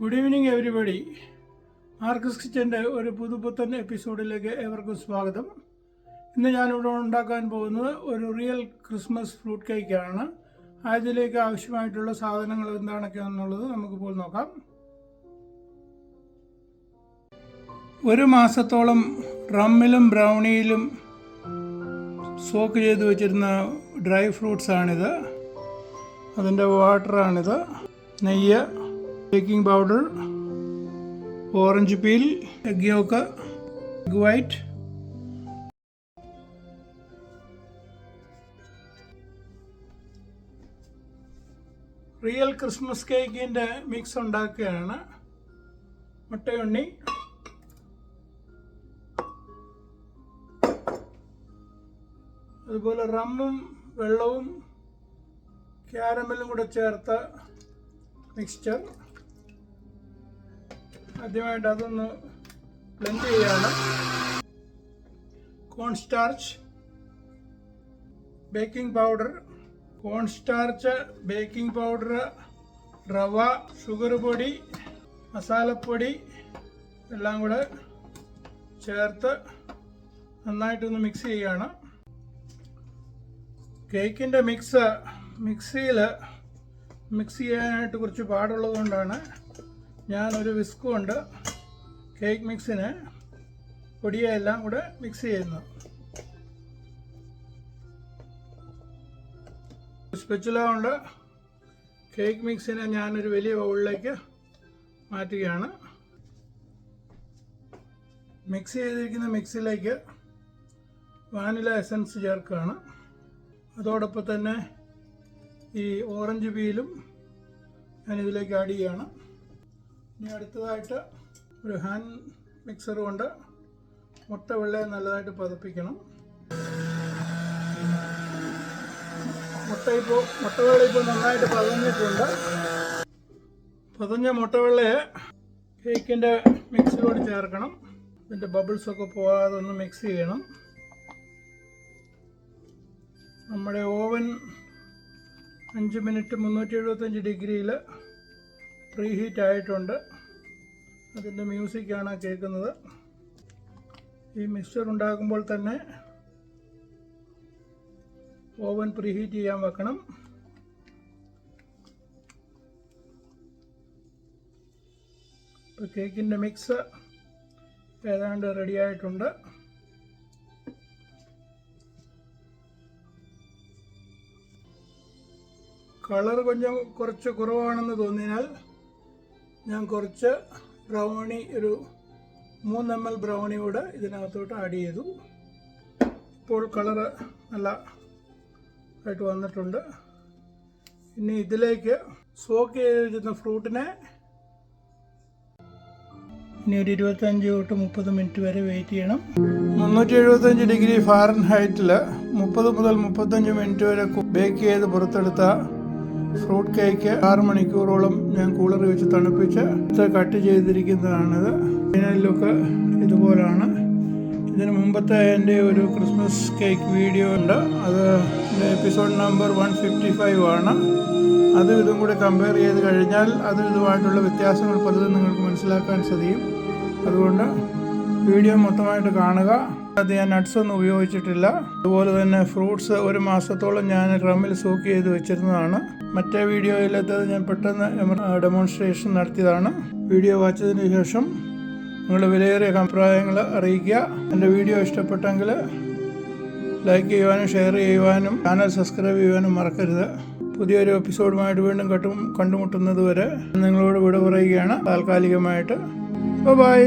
Good evening everybody. Marcus കിച്ചൻ്റെ ഒരു പുതുപുത്തൻ എപ്പിസോഡിലേക്ക് ഏവർക്കും സ്വാഗതം. ഇന്ന് ഞാനിവിടെ ഉണ്ടാക്കാൻ പോകുന്നത് ഒരു റിയൽ ക്രിസ്മസ് ഫ്രൂട്ട് കേക്കാണ്. അതിലേക്ക് ആവശ്യമായിട്ടുള്ള സാധനങ്ങൾ എന്താണൊക്കെയാണെന്നുള്ളത് നമുക്കിപ്പോൾ നോക്കാം. ഒരു മാസത്തോളം റമ്മിലും ബ്രൗണിയിലും സോക്ക് ചെയ്ത് വെച്ചിരുന്ന ഡ്രൈ ഫ്രൂട്ട്സാണിത്. അതിൻ്റെ വാട്ടറാണിത്. നെയ്യ്, baking powder, orange peel, egg yoke, egg white, real Christmas കേക്കിൻ്റെ മിക്സ് ഉണ്ടാക്കുകയാണ്. മുട്ടയുണ്ണി, അതുപോലെ റമ്മും വെള്ളവും ക്യാരമലും കൂടെ ചേർത്ത മിക്സ്ചർ. ആദ്യമായിട്ട് അതൊന്ന് ബ്ലെൻഡ് ചെയ്യാണ്. Cornstarch, baking powder, cornstarch, baking powder, റവ, ഷുഗർ പൊടി, മസാലപ്പൊടി എല്ലാം കൂടെ ചേർത്ത് നന്നായിട്ടൊന്ന് മിക്സ് ചെയ്യുകയാണ്. കേക്കിൻ്റെ മിക്സ് ചെയ്യാനായിട്ട് കുറച്ച് പാടുള്ളത് കൊണ്ടാണ് ഞാനൊരു വിസ്ക് കൊണ്ട് കേക്ക് മിക്സിന് പൊടിയെല്ലാം കൂടെ മിക്സ് ചെയ്യുന്നത്. സ്പെച്ചുല കൊണ്ട് കേക്ക് മിക്സിനെ ഞാനൊരു വലിയ ബൗളിലേക്ക് മാറ്റുകയാണ്. മിക്സ് ചെയ്തിരിക്കുന്ന മിക്സിലേക്ക് വാനില എസൻസ് ചേർക്കുകയാണ്. അതോടൊപ്പം തന്നെ ഈ ഓറഞ്ച് പീലും ഞാനിതിലേക്ക് ആഡ് ചെയ്യുകയാണ്. ഇനി അടുത്തതായിട്ട് ഒരു ഹാൻഡ് മിക്സർ കൊണ്ട് മുട്ട വെള്ളയെ നല്ലതായിട്ട് പതപ്പിക്കണം. മുട്ടവെള്ള ഇപ്പോൾ നന്നായിട്ട് പതഞ്ഞിട്ടുണ്ട്. പതഞ്ഞ മുട്ടവെള്ളയെ കേക്കിൻ്റെ മിക്സിലോട് ചേർക്കണം. ഇതിൻ്റെ ബബിൾസൊക്കെ പോകാതെ ഒന്ന് മിക്സ് ചെയ്യണം. നമ്മുടെ ഓവൻ 5 മിനിറ്റ് 375 ഡിഗ്രിയിൽ പ്രീഹീറ്റ് ആയിട്ടുണ്ട്. അതിൻ്റെ മ്യൂസിക്കാണ് കേൾക്കുന്നത്. ഈ മിക്സ്ചർ ഉണ്ടാക്കുമ്പോൾ തന്നെ ഓവൻ പ്രീഹീറ്റ് ചെയ്യാൻ വെക്കണം. ഇപ്പോൾ കേക്കിൻ്റെ മിക്സ് ഏതാണ്ട് റെഡി ആയിട്ടുണ്ട്. കളർ കുറച്ച് കുറവാണെന്ന് തോന്നിയാൽ ഞാൻ കുറച്ച് ബ്രൗണി, ഒരു 3 ml ബ്രൗണി കൂടെ ഇതിനകത്തോട്ട് ആഡ് ചെയ്തു. ഇപ്പോൾ കളറ് നല്ല ആയിട്ട് വന്നിട്ടുണ്ട്. ഇനി ഇതിലേക്ക് സോക്ക് ചെയ്ത് വെച്ചിരുന്ന ഫ്രൂട്ടിനെ ഇനി ഒരു 25 തൊട്ട് 30 മിനിറ്റ് വരെ വെയിറ്റ് ചെയ്യണം. 375 ഡിഗ്രി ഫാരൻഹൈറ്റിൽ 30 മുതൽ 35 മിനിറ്റ് വരെ ബേക്ക് ചെയ്ത് പുറത്തെടുത്ത ഫ്രൂട്ട് കേക്ക് 6 മണിക്കൂറോളം ഞാൻ കൂളറിൽ വെച്ച് തണുപ്പിച്ച് കട്ട് ചെയ്തിരിക്കുന്നതാണിത്. ഫൈനൽ ലുക്ക് ഇതുപോലാണ്. ഇതിന് മുമ്പത്തെ എൻ്റെ ഒരു ക്രിസ്മസ് കേക്ക് വീഡിയോ ഉണ്ട്. അത് എപ്പിസോഡ് നമ്പർ 155 ആണ്. അതും ഇതും കൂടി കമ്പയർ ചെയ്ത് കഴിഞ്ഞാൽ അതും ഇതുമായിട്ടുള്ള വ്യത്യാസങ്ങൾ പലതും നിങ്ങൾക്ക് മനസ്സിലാക്കാൻ സാധിക്കും. അതുകൊണ്ട് വീഡിയോ മൊത്തമായിട്ട് കാണുക. അത് ഞാൻ നട്ട്സ് ഒന്നും ഉപയോഗിച്ചിട്ടില്ല. അതുപോലെ തന്നെ ഫ്രൂട്ട്സ് ഒരു മാസത്തോളം ഞാൻ റമ്മിൽ സോക്ക് ചെയ്ത് വെച്ചിരുന്നതാണ്. മറ്റേ വീഡിയോയിലത്തത് ഞാൻ പെട്ടെന്ന് ഡെമോൺസ്ട്രേഷൻ നടത്തിയതാണ്. വീഡിയോ വാച്ചതിന് ശേഷം നിങ്ങളുടെ വിലയേറിയ അഭിപ്രായങ്ങൾ അറിയിക്കുക. എൻ്റെ വീഡിയോ ഇഷ്ടപ്പെട്ടെങ്കിൽ ലൈക്ക് ചെയ്യുവാനും ഷെയർ ചെയ്യുവാനും ചാനൽ സബ്സ്ക്രൈബ് ചെയ്യുവാനും മറക്കരുത്. പുതിയൊരു എപ്പിസോഡുമായിട്ട് വീണ്ടും കണ്ടുമുട്ടുന്നത് വരെ നിങ്ങളോട് വിട പറയുകയാണ് താൽക്കാലികമായിട്ട്. ബൈ.